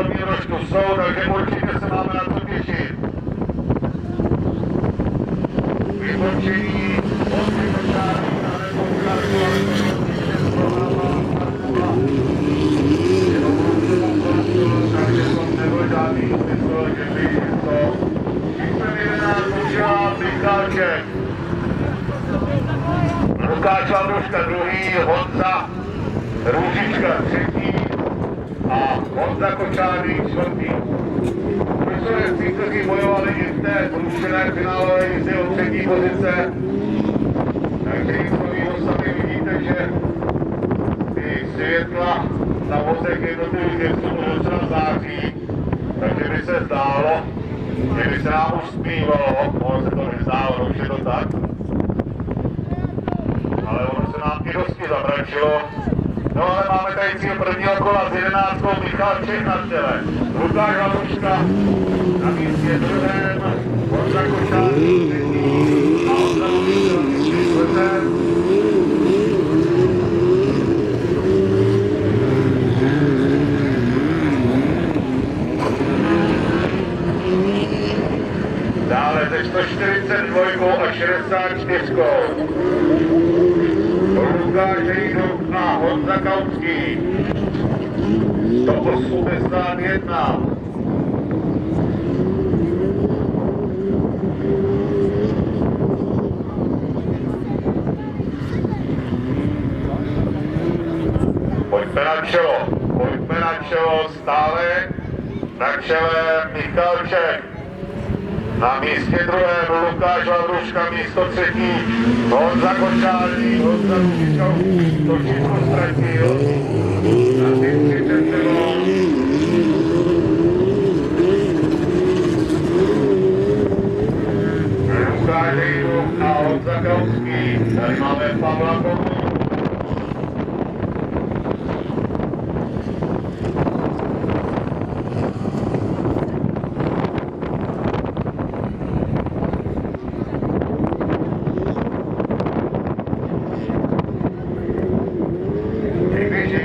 první ročku jsou, takže určitě se máme na co těšit. Vybočení, odvybočání na nepoukářku, ale to určitě zrovnává Markova. Jenom takže to nebyl žádný smysl, že by to číslem 11 používá Michalček. Lukáš Lavruška druhý, Honza Růžička třetí a Honza Kočárný čtvrtý. Průsledci, kteří bojovali i v té průšené finálové jízdy o třetí pozice. Takže i z nového sami vidíte, že ty světla na vozech jednotlivých jezdců docela září. Takže by se zdálo, že by se nám už zpívalo, ono se to nezdálo, už je to tak. Ale ono se nám i dosti zamračilo. No ale máme tady cíl prvního kola s 11. Michalček na čele. Lukáš Lavruška na místě druhém, Honza Kočárný třetí a Honza Růžička na místě čtvrtém. Dále ze 142 a 64. Lukáš Hejduk a Honza Kauský. 181. Pojďme na čelo, stále na čele Michalček. Na místě druhém Lukáš Lavruška, místo třetí Honza Kočárný, Honza Růžička to číslo ztratil. Na ty před sebou. Lukáš Hejduk a Honza Kauský. Tady máme Pavla Kovu.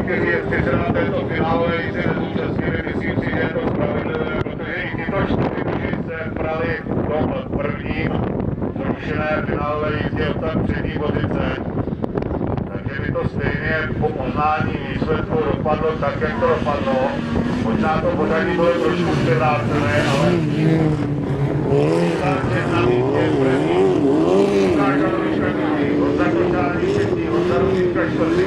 Kteří jezdci se na této finálové jízdě nezúčastnili, myslím si, že je to spravedlivé, protože i tyto 4 muži se prali v tom prvním zrušené finálové jízdě od tam třetí pozice. Takže by to stejně po uznání výsledku dopadlo tak, jak to dopadlo. Možná to pořadí bylo trošku převrácené, ale Michalček na místě první, Lukáš Lavruška druhý, Honza Kočárný třetí, Honza Růžička čtvrtý.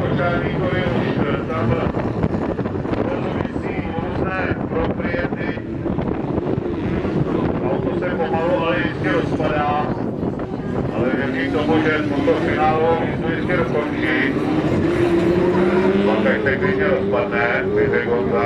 Kočárníkovi už tam rozumící různé propriety. Auto se pomalu, ale jistě rozpadá. Ale věřím tomu, že toto finálovou jízdu jistě dokončí. Pak se klidně rozpadne, vyjde Honza.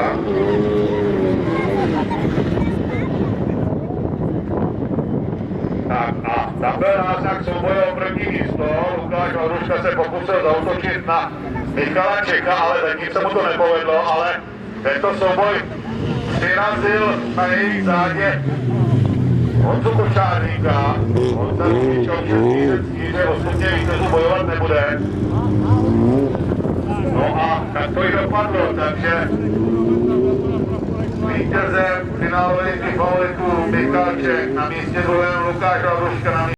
Tak a tam byl náznak souboje o první místo. Lukáš Lavruška se pokusil zaútočit na Michala Čeka, ale zatím se mu to nepovedlo, ale tento souboj přirazil na jejich zádě Honzu Kočárníka. Honza Růžička už že ostupně vítězů bojovat nebude. No a tak to i dopadlo, takže vítězem finálové favoritů Michalček, na místě druhém Lukáš Lavruška, na místě